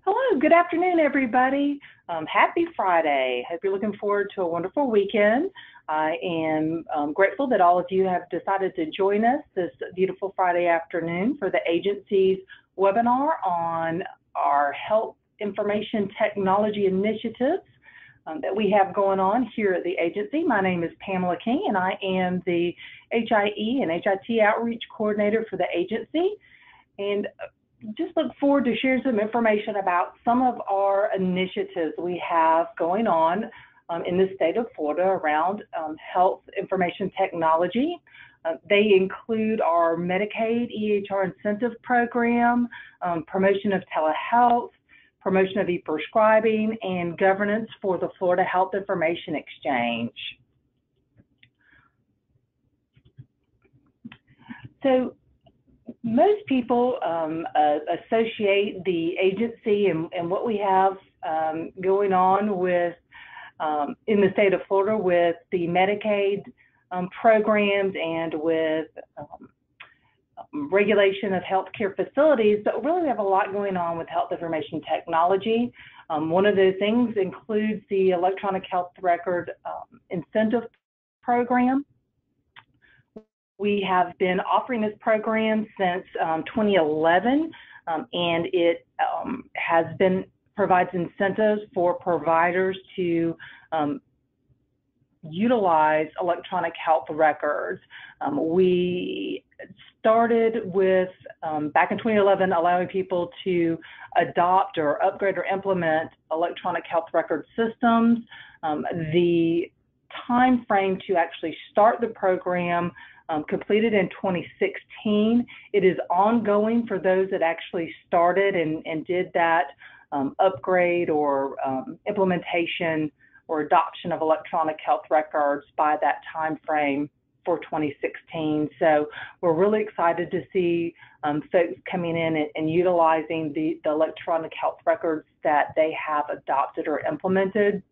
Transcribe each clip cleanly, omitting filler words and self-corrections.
Hello, good afternoon, everybody. Happy Friday. Hope you're looking forward to a wonderful weekend. I am grateful that all of you have decided to join us this beautiful Friday afternoon for the agency's webinar on our health information technology initiatives that we have going on here at the agency. My name is Pamela King, and I am the HIE and HIT Outreach Coordinator for the agency. And just look forward to sharing some information about some of our initiatives we have going on in the state of Florida around health information technology. They include our Medicaid EHR incentive program, promotion of telehealth, promotion of e-prescribing, and governance for the Florida Health Information Exchange. So most people associate the agency and what we have going on with in the state of Florida with the Medicaid programs and with regulation of healthcare facilities, but really we have a lot going on with health information technology. One of those things includes the electronic health record incentive program. We have been offering this program since 2011, and it provides incentives for providers to utilize electronic health records. We started with, back in 2011, allowing people to adopt or upgrade or implement electronic health record systems. The time frame to actually start the program completed in 2016. It is ongoing for those that actually started and did that upgrade or implementation or adoption of electronic health records by that time frame for 2016. So we're really excited to see folks coming in and utilizing the electronic health records that they have adopted or implemented.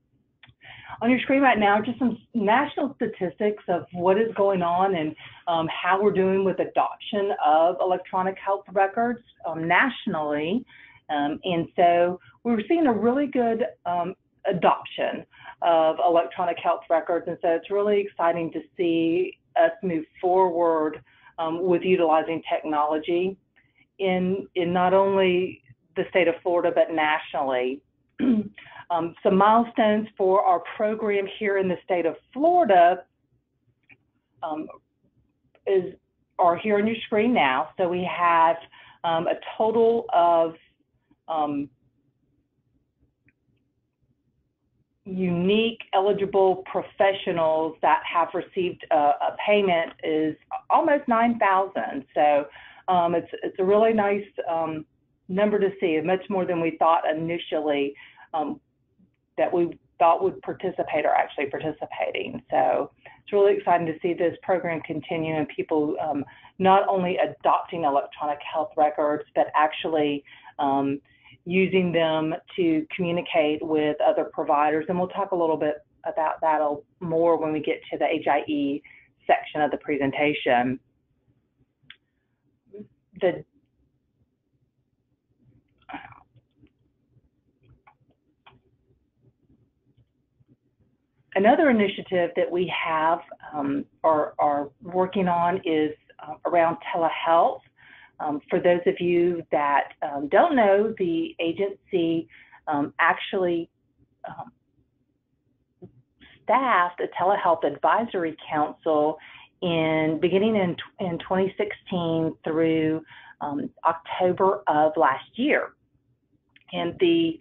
On your screen right now, just some national statistics of what is going on and how we're doing with adoption of electronic health records nationally. And so we're seeing a really good adoption of electronic health records. And so it's really exciting to see us move forward with utilizing technology in not only the state of Florida, but nationally. Some milestones for our program here in the state of Florida are here on your screen now. So we have a total of unique eligible professionals that have received a payment is almost 9,000. So it's a really nice number to see, much more than we thought initially that we thought would participate are actually participating. So it's really exciting to see this program continue and people not only adopting electronic health records, but actually using them to communicate with other providers. And we'll talk a little bit about that more when we get to the HIE section of the presentation. Another initiative that we have are working on is around telehealth. For those of you that don't know, the agency actually staffed a telehealth advisory council beginning in 2016 through October of last year. And the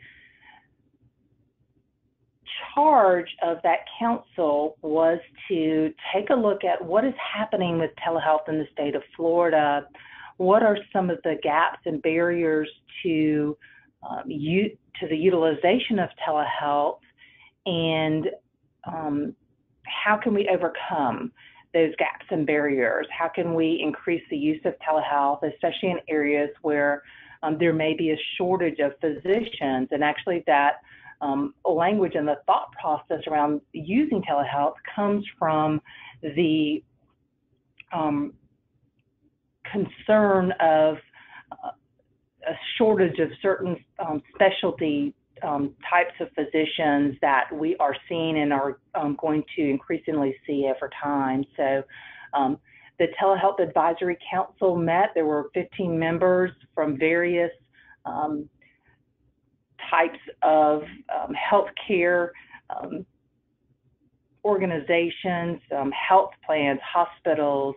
charge of that council was to take a look at what is happening with telehealth in the state of Florida. What are some of the gaps and barriers to the utilization of telehealth, and how can we overcome those gaps and barriers? How can we increase the use of telehealth, especially in areas where there may be a shortage of physicians? And actually that language and the thought process around using telehealth comes from the concern of a shortage of certain specialty types of physicians that we are seeing and are going to increasingly see over time. So the Telehealth Advisory Council met. There were 15 members from various types of healthcare organizations, health plans, hospitals,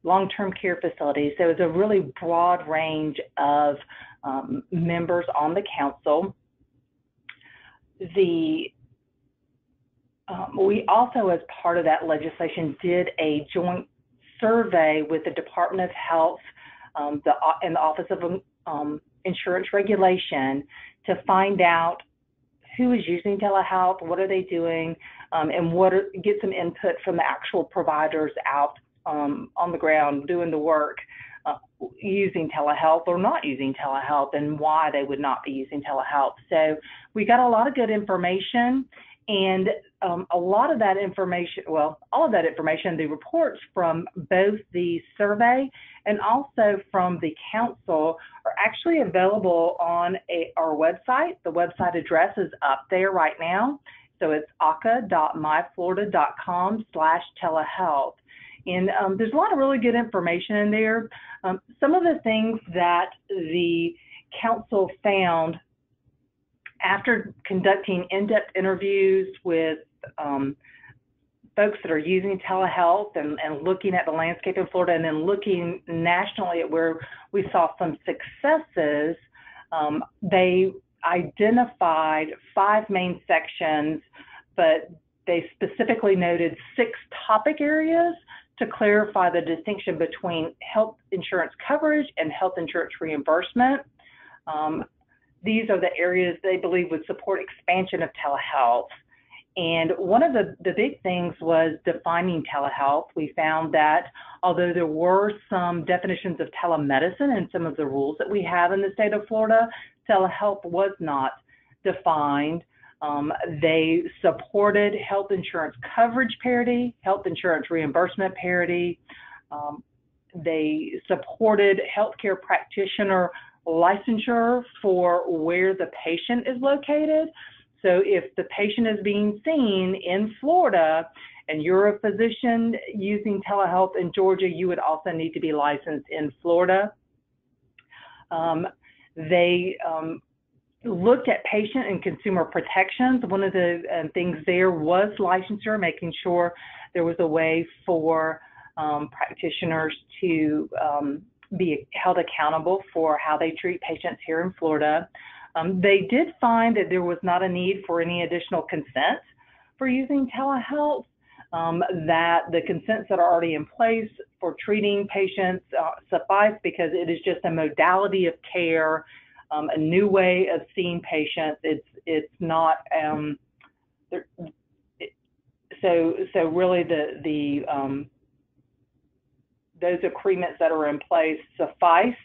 long-term care facilities. So it was a really broad range of members on the council. We also, as part of that legislation, did a joint survey with the Department of Health and the Office of Insurance Regulation to find out who is using telehealth, what are they doing, and get some input from the actual providers out on the ground doing the work, using telehealth or not using telehealth, and why they would not be using telehealth. So we got a lot of good information, and a lot of that information, well, all of that information, the reports from both the survey and also from the council are actually available on our website. The website address is up there right now. So it's aka.myflorida.com/telehealth. And there's a lot of really good information in there. Some of the things that the council found after conducting in-depth interviews with folks that are using telehealth and looking at the landscape in Florida, and then looking nationally at where we saw some successes, they identified 5 main sections, but they specifically noted 6 topic areas to clarify the distinction between health insurance coverage and health insurance reimbursement. These are the areas they believe would support expansion of telehealth. And one of the big things was defining telehealth. We found that although there were some definitions of telemedicine in some of the rules that we have in the state of Florida, telehealth was not defined. They supported health insurance coverage parity, health insurance reimbursement parity. They supported healthcare practitioner licensure for where the patient is located. So if the patient is being seen in Florida and you're a physician using telehealth in Georgia, you would also need to be licensed in Florida. They looked at patient and consumer protections. One of the things there was licensure, making sure there was a way for practitioners to be held accountable for how they treat patients here in Florida. They did find that there was not a need for any additional consent for using telehealth, that the consents that are already in place for treating patients suffice, because it is just a modality of care, a new way of seeing patients. It's not, so really those agreements that are in place suffice.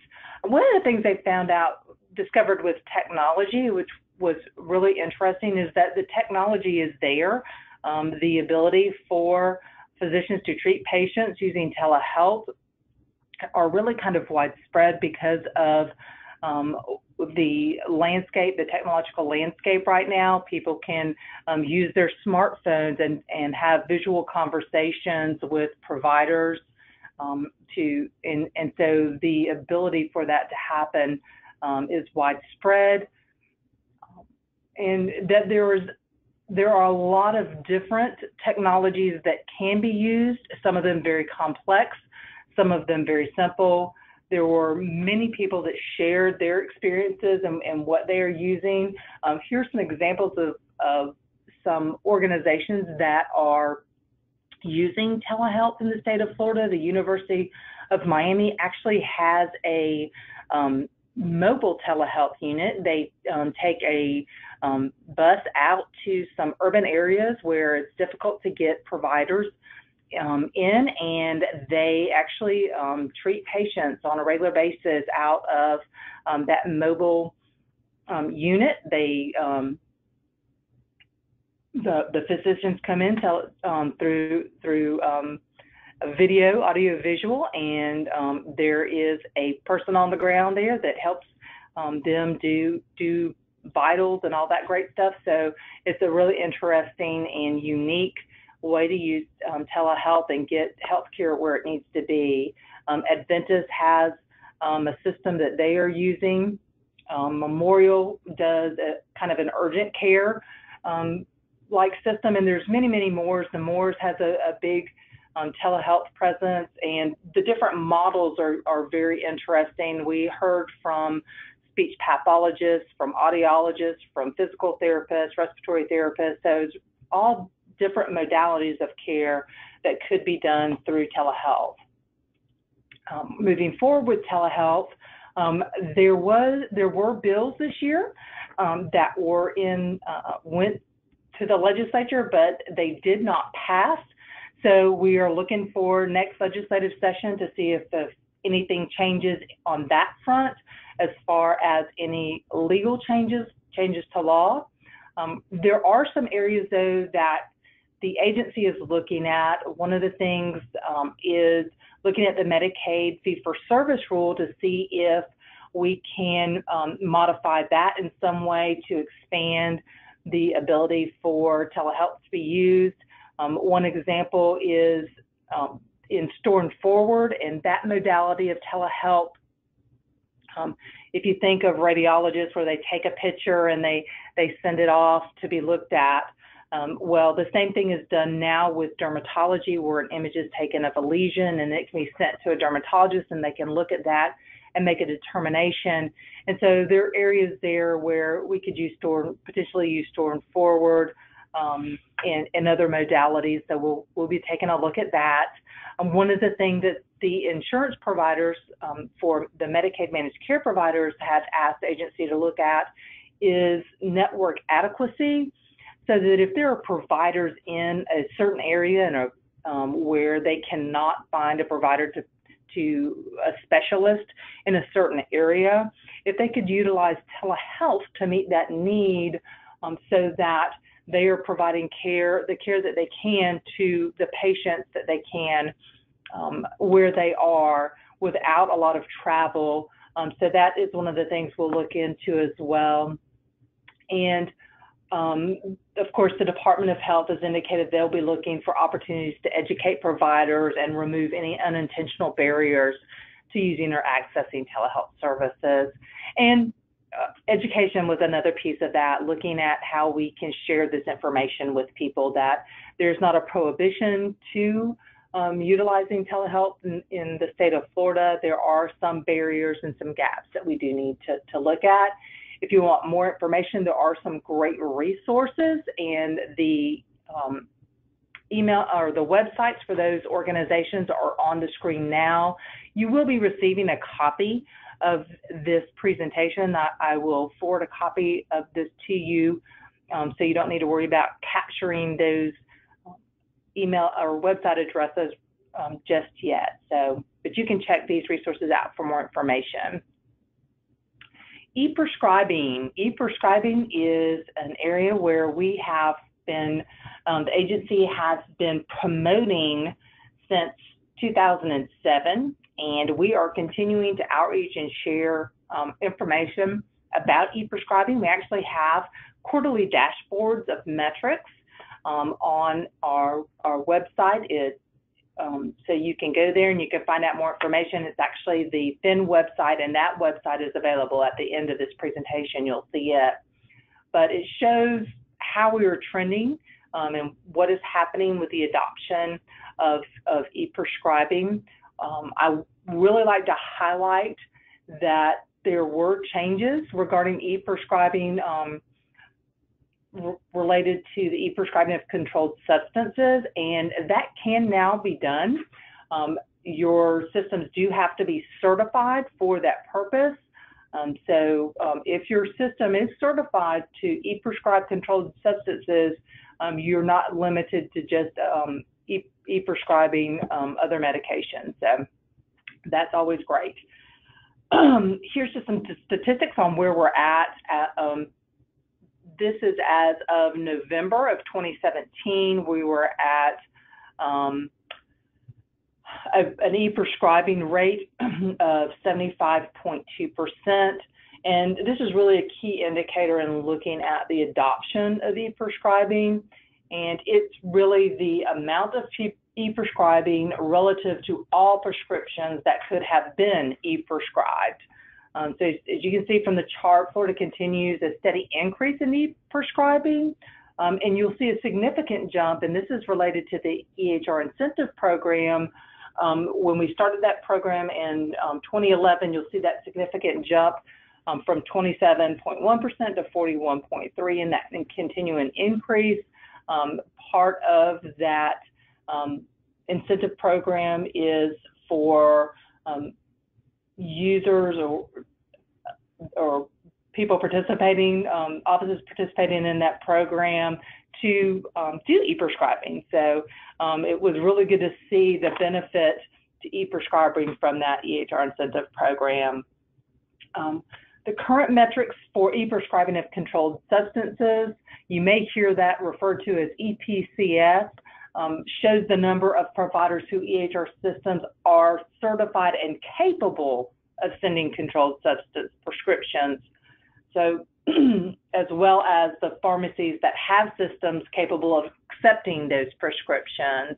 One of the things they discovered with technology, which was really interesting, is that the technology is there. The ability for physicians to treat patients using telehealth are really kind of widespread because of the landscape, the technological landscape right now. People can use their smartphones and have visual conversations with providers. And so the ability for that to happen is widespread, and that there are a lot of different technologies that can be used, some of them very complex, some of them very simple. There were many people that shared their experiences and what they are using. Here's some examples of some organizations that are using telehealth in the state of Florida. The University of Miami actually has a mobile telehealth unit. They take a bus out to some urban areas where it's difficult to get providers in, and they actually treat patients on a regular basis out of that mobile unit. The physicians come in through video, audio, visual, and there is a person on the ground there that helps them do vitals and all that great stuff. So it's a really interesting and unique way to use telehealth and get healthcare where it needs to be. Adventist has a system that they are using. Memorial does a kind of an urgent care like system, and there's many more. The Moores has a big telehealth presence, and the different models are very interesting. We heard from speech pathologists, from audiologists, from physical therapists, respiratory therapists. So it's all different modalities of care that could be done through telehealth. Moving forward with telehealth, there were bills this year that went to the legislature, but they did not pass. So we are looking for next legislative session to see if anything changes on that front as far as any legal changes to law. There are some areas, though, that the agency is looking at. One of the things is looking at the Medicaid fee-for-service rule to see if we can modify that in some way to expand the ability for telehealth to be used. One example is in Store and Forward, and that modality of telehealth. If you think of radiologists where they take a picture and they send it off to be looked at, well, the same thing is done now with dermatology, where an image is taken of a lesion and it can be sent to a dermatologist and they can look at that and make a determination. And so there are areas there where we could potentially use Store and Forward and other modalities. So we'll be taking a look at that. One of the things that the insurance providers for the Medicaid managed care providers had asked the agency to look at is network adequacy, so that if there are providers in a certain area and where they cannot find a provider to a specialist in a certain area, if they could utilize telehealth to meet that need, so that they are providing the care that they can to the patients that they can where they are without a lot of travel. So that is one of the things we'll look into as well. And of course, the Department of Health has indicated they'll be looking for opportunities to educate providers and remove any unintentional barriers to using or accessing telehealth services. And education was another piece of that, looking at how we can share this information with people, that there's not a prohibition to utilizing telehealth in the state of Florida. There are some barriers and some gaps that we do need to look at. If you want more information, there are some great resources, and the email or the websites for those organizations are on the screen now. You will be receiving a copy of this presentation. I will forward a copy of this to you, so you don't need to worry about capturing those email or website addresses just yet. But you can check these resources out for more information. E-prescribing. E-prescribing is an area where we have been, the agency has been promoting since 2007, and we are continuing to outreach and share information about e-prescribing. We actually have quarterly dashboards of metrics on our website. So you can go there and you can find out more information. It's actually the FIN website, and that website is available at the end of this presentation. You'll see it. But it shows how we are trending and what is happening with the adoption of e-prescribing. I really like to highlight that there were changes regarding e-prescribing related to the e-prescribing of controlled substances, and that can now be done. Your systems do have to be certified for that purpose. So if your system is certified to e-prescribe controlled substances, you're not limited to just e-prescribing other medications. So that's always great. Here's just some statistics on where we're at. This is as of November of 2017. We were at an e-prescribing rate of 75.2%. And this is really a key indicator in looking at the adoption of e-prescribing. And it's really the amount of e-prescribing relative to all prescriptions that could have been e-prescribed. So as you can see from the chart, Florida continues a steady increase in e-prescribing. And you'll see a significant jump, and this is related to the EHR incentive program. When we started that program in 2011, you'll see that significant jump from 27.1% to 41.3%, and that continuing increase. Part of that incentive program is for users or people participating, offices participating in that program to do e-prescribing. So it was really good to see the benefit to e-prescribing from that EHR incentive program. The current metrics for e-prescribing of controlled substances, you may hear that referred to as EPCS, shows the number of providers who EHR systems are certified and capable of sending controlled substance prescriptions. So as well as the pharmacies that have systems capable of accepting those prescriptions.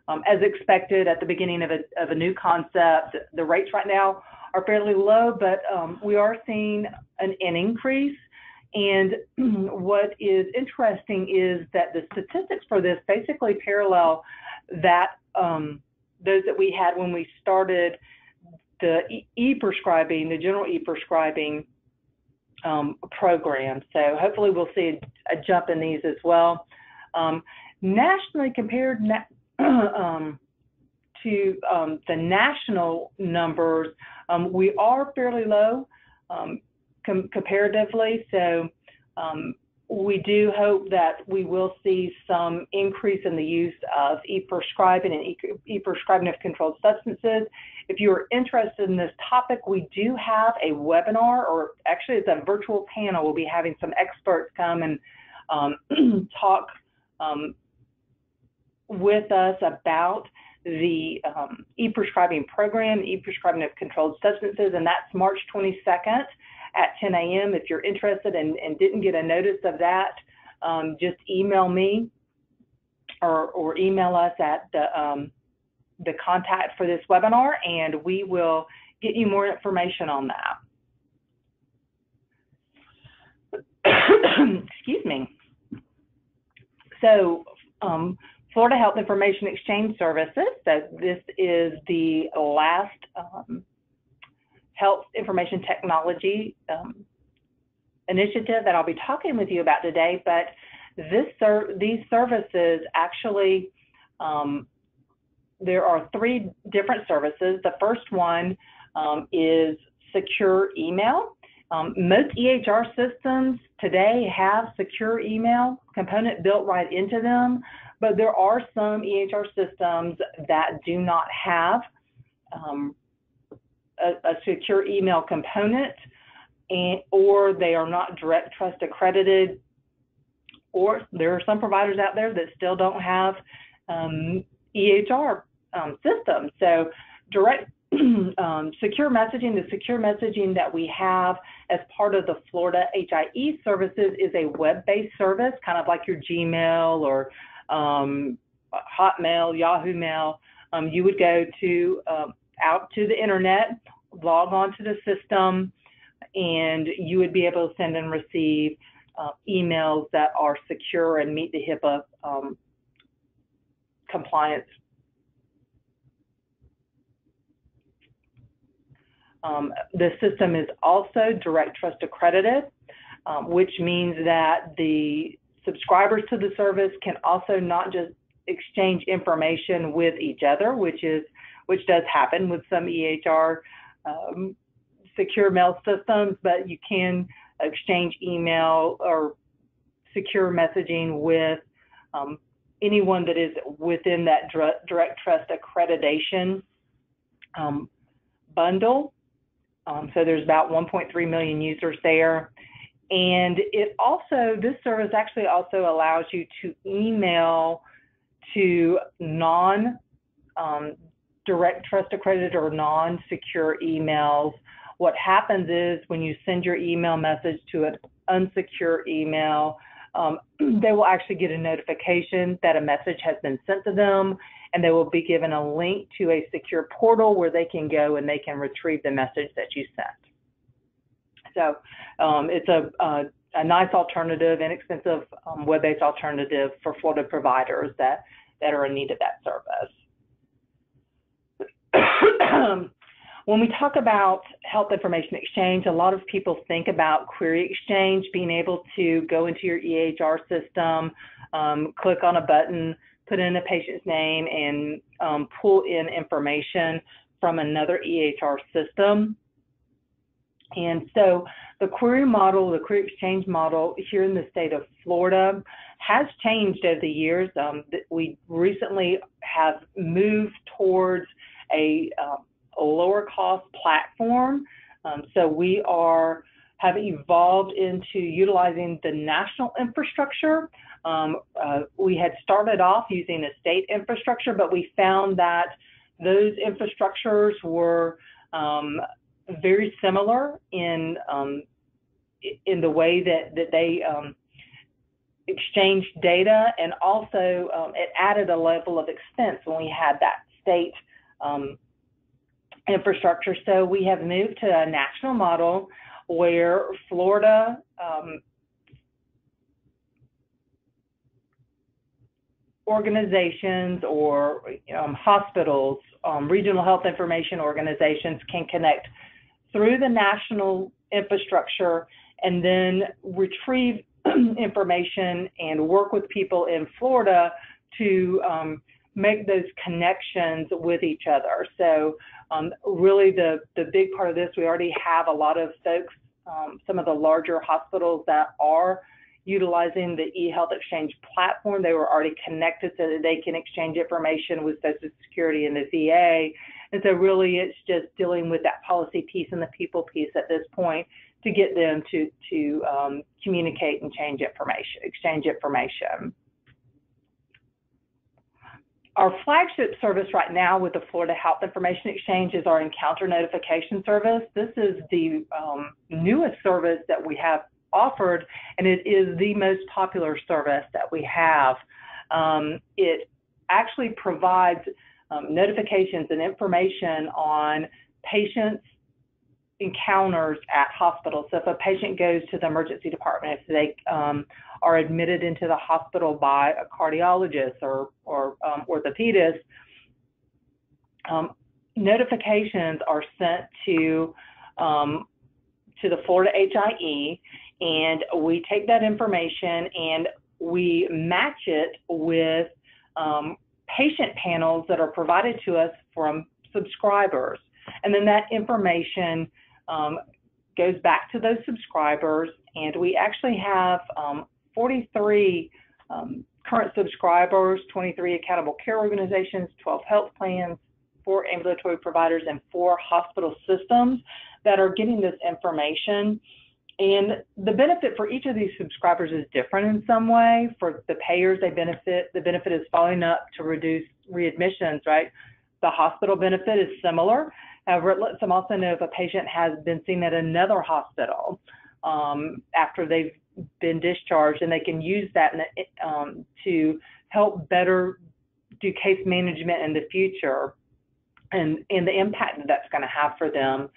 As expected at the beginning of a new concept, the rates right now are fairly low, but we are seeing an increase. And what is interesting is that the statistics for this basically parallel that those that we had when we started the e-prescribing, the general e-prescribing program. So hopefully we'll see a jump in these as well. Nationally compared to the national numbers, we are fairly low comparatively. So we do hope that we will see some increase in the use of e-prescribing and e-prescribing of controlled substances. If you are interested in this topic, we do have a webinar, or actually it's a virtual panel. We'll be having some experts come and talk with us about the e-prescribing program, e-prescribing of controlled substances, and that's March 22nd at 10 a.m. If you're interested and didn't get a notice of that, just email me or email us at the contact for this webinar, and we will get you more information on that. Excuse me. So Florida Health Information Exchange Services, so this is the last health information technology initiative that I'll be talking with you about today, but these services actually, there are 3 different services. The first one is secure email. Most EHR systems today have secure email component built right into them, but there are some EHR systems that do not have a secure email component, or they are not Direct Trust accredited, or there are some providers out there that still don't have EHR systems. So secure messaging, the secure messaging that we have as part of the Florida HIE services is a web-based service, kind of like your Gmail or Hotmail, Yahoo Mail. You would go to out to the internet, log on to the system, and you would be able to send and receive emails that are secure and meet the HIPAA compliance. The system is also Direct Trust accredited, which means that the subscribers to the service can also not just exchange information with each other, which does happen with some EHR secure mail systems, but you can exchange email or secure messaging with anyone that is within that Direct Trust accreditation bundle. So there's about 1.3 million users there. And this service actually also allows you to email to direct trust accredited or non-secure emails, what happens is when you send your email message to an unsecure email, they will actually get a notification that a message has been sent to them, and they will be given a link to a secure portal where they can go and they can retrieve the message that you sent. So it's a nice alternative, inexpensive web-based alternative for Florida providers that are in need of that service. When we talk about health information exchange, a lot of people think about query exchange, being able to go into your EHR system, click on a button, put in a patient's name, and pull in information from another EHR system. And so the query model, the query exchange model here in the state of Florida has changed over the years. We recently have moved towards a lower cost platform. So we have evolved into utilizing the national infrastructure. We had started off using a state infrastructure, but we found that those infrastructures were very similar in the way that they exchanged data, and also it added a level of expense when we had that state infrastructure. So we have moved to a national model where Florida organizations or hospitals, regional health information organizations can connect through the national infrastructure and then retrieve information and work with people in Florida to make those connections with each other. So really the big part of this, we already have a lot of folks, some of the larger hospitals that are utilizing the eHealth Exchange platform. They were already connected so that they can exchange information with Social Security and the VA. And so really it's just dealing with that policy piece and the people piece at this point to get them to communicate and exchange information. Our flagship service right now with the Florida Health Information Exchange is our Encounter Notification Service. This is the newest service that we have offered, and it is the most popular service that we have. It actually provides notifications and information on patients' encounters at hospitals. So if a patient goes to the emergency department, if they are admitted into the hospital by a cardiologist or orthopedist, notifications are sent to the Florida HIE, and we take that information and we match it with patient panels that are provided to us from subscribers. And then that information goes back to those subscribers, and we actually have 43 current subscribers, 23 accountable care organizations, 12 health plans, 4 ambulatory providers, and 4 hospital systems that are getting this information. And the benefit for each of these subscribers is different in some way. For the payers, the benefit is following up to reduce readmissions, right? The hospital benefit is similar. However, it lets them also know if a patient has been seen at another hospital after they've been discharged, and they can use that to help better do case management in the future and the impact that that's going to have for them.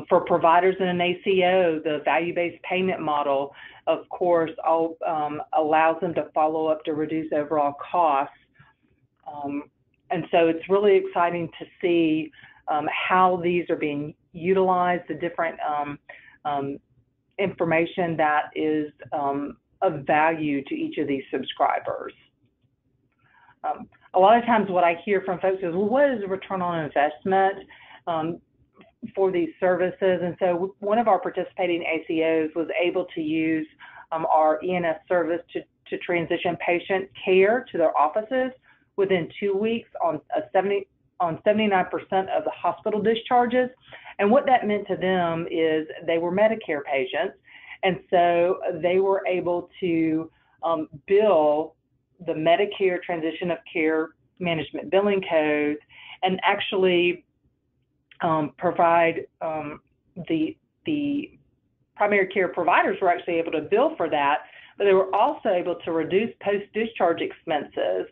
For providers in an ACO, the value-based payment model, of course, allows them to follow up to reduce overall costs. And so it's really exciting to see how these are being utilized, the different information that is of value to each of these subscribers. A lot of times what I hear from folks is, well, what is the return on investment for these services? And so one of our participating ACOs was able to use our ENS service to transition patient care to their offices within 2 weeks on 79% of the hospital discharges. And what that meant to them is they were Medicare patients, and so they were able to bill the Medicare Transition of Care Management Billing Codes, and actually provide the primary care providers were actually able to bill for that, but they were also able to reduce post-discharge expenses.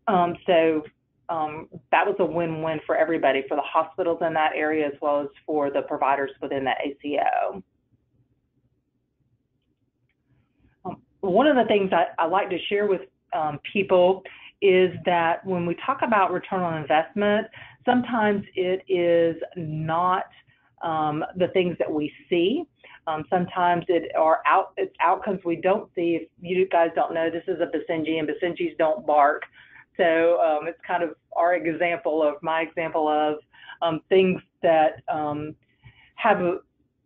That was a win-win for everybody, for the hospitals in that area as well as for the providers within that ACO. One of the things I like to share with people is that when we talk about return on investment, sometimes it is not the things that we see. Sometimes it's outcomes we don't see. If you guys don't know, this is a Basenji, and Basenjis don't bark. So it's kind of my example of things that have an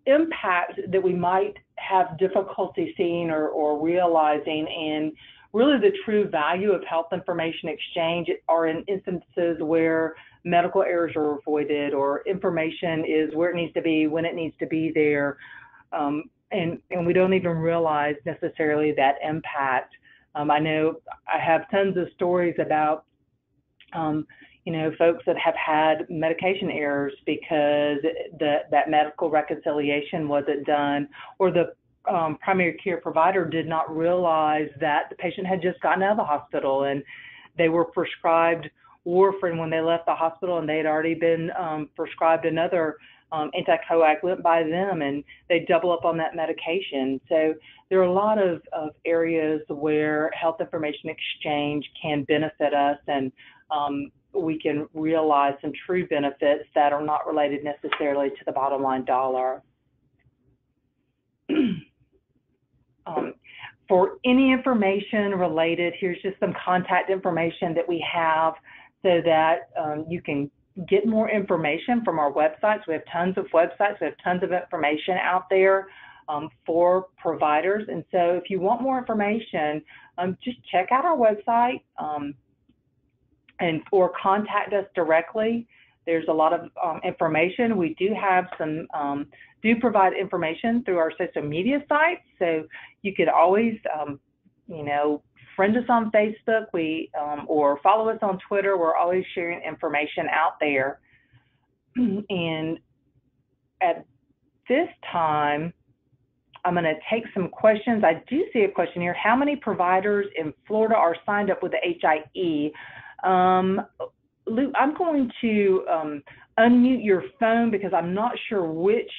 impact that we might have difficulty seeing or realizing. And really the true value of health information exchange are in instances where medical errors are avoided, or information is where it needs to be, when it needs to be there. And we don't even realize necessarily that impact. I know I have tons of stories about, folks that have had medication errors because that medical reconciliation wasn't done, or the primary care provider did not realize that the patient had just gotten out of the hospital and they were prescribed warfarin when they left the hospital, and they had already been prescribed another anticoagulant by them, and they double up on that medication. So there are a lot of areas where health information exchange can benefit us, and we can realize some true benefits that are not related necessarily to the bottom line dollar. For any information related, here's just some contact information that we have so that you can get more information from our websites. We have tons of websites. We have tons of information out there for providers. And so if you want more information, just check out our website or contact us directly. There's a lot of information. We do have do provide information through our social media sites. So you could always, friend us on Facebook, or follow us on Twitter. We're always sharing information out there. And at this time, I'm going to take some questions. I do see a question here. How many providers in Florida are signed up with the HIE? Lou, I'm going to unmute your phone because I'm not sure which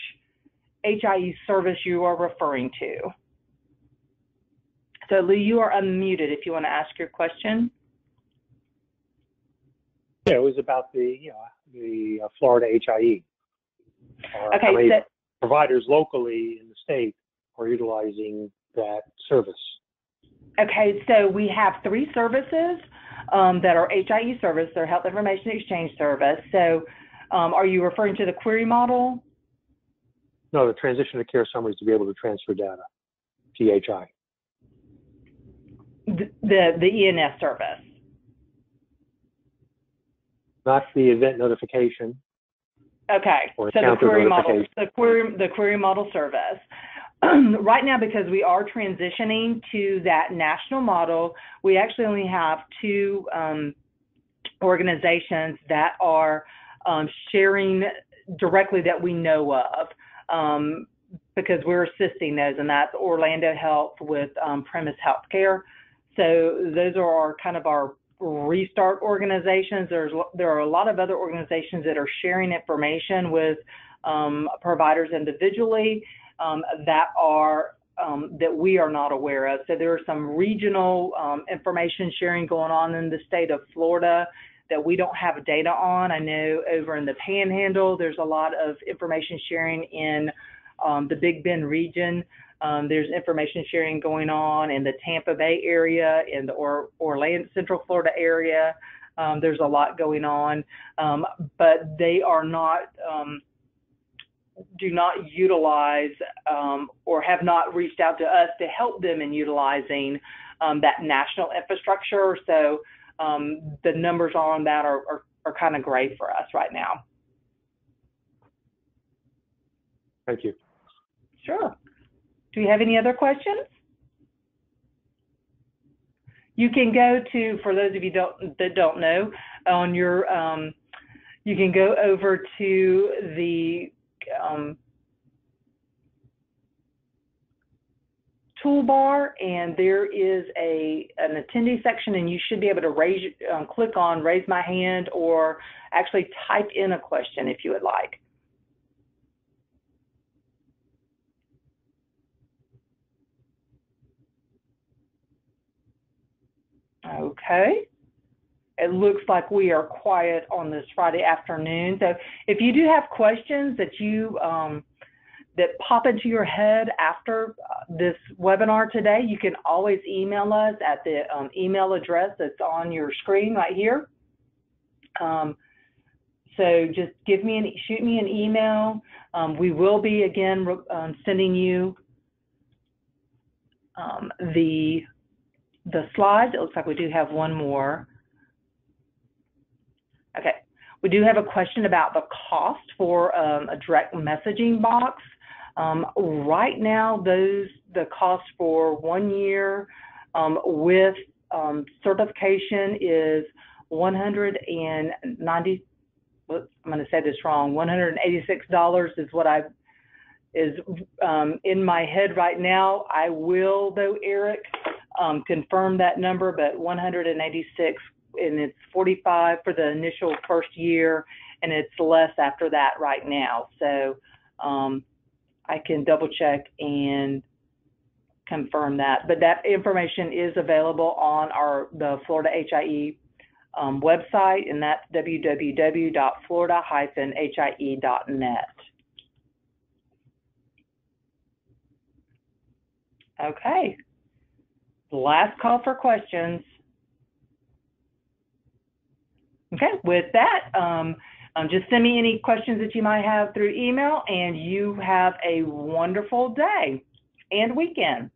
HIE service you are referring to. So, Lou, you are unmuted if you want to ask your question. Yeah, it was about the Florida HIE. Okay, how many providers locally in the state are utilizing that service? Okay, so we have 3 services that are HIE service. They're Health Information Exchange Service. So, are you referring to the query model? No, the transition to care summaries to be able to transfer data, THI. The ENS service. Not the event notification. Okay, so the query model service. Right now, because we are transitioning to that national model, we actually only have 2 organizations that are sharing directly that we know of, because we're assisting those, and that's Orlando Health with Premise Healthcare. So those are our restart organizations. There are a lot of other organizations that are sharing information with providers individually that we are not aware of. So there are some regional information sharing going on in the state of Florida that we don't have data on. I know over in the Panhandle, there's a lot of information sharing in the Big Bend region. There's information sharing going on in the Tampa Bay area, in the Orlando, Central Florida area. There's a lot going on, but they are not, do not utilize or have not reached out to us to help them in utilizing that national infrastructure. So the numbers on that are kind of gray for us right now. Thank you. Sure. Do we have any other questions? You can go to, for those of you that don't know, on your you can go over to the toolbar, and there is an attendee section, and you should be able to click on raise my hand or actually type in a question if you would like. Okay. It looks like we are quiet on this Friday afternoon. So if you do have questions that you that pop into your head after this webinar today, you can always email us at the email address that's on your screen right here. So just shoot me an email. We will be again sending you the slides. It looks like we do have one more. Okay, we do have a question about the cost for a direct messaging box. Right now, the cost for 1 year with certification is $190. I'm going to say this wrong. $186 is what is in my head right now. I will, though, Eric, confirm that number, but 186, and it's 45 for the initial first year, and it's less after that right now. So I can double check and confirm that. But that information is available on the Florida HIE website, and that's www.florida-hie.net. Okay, last call for questions. Okay, with that, just send me any questions that you might have through email, and you have a wonderful day and weekend.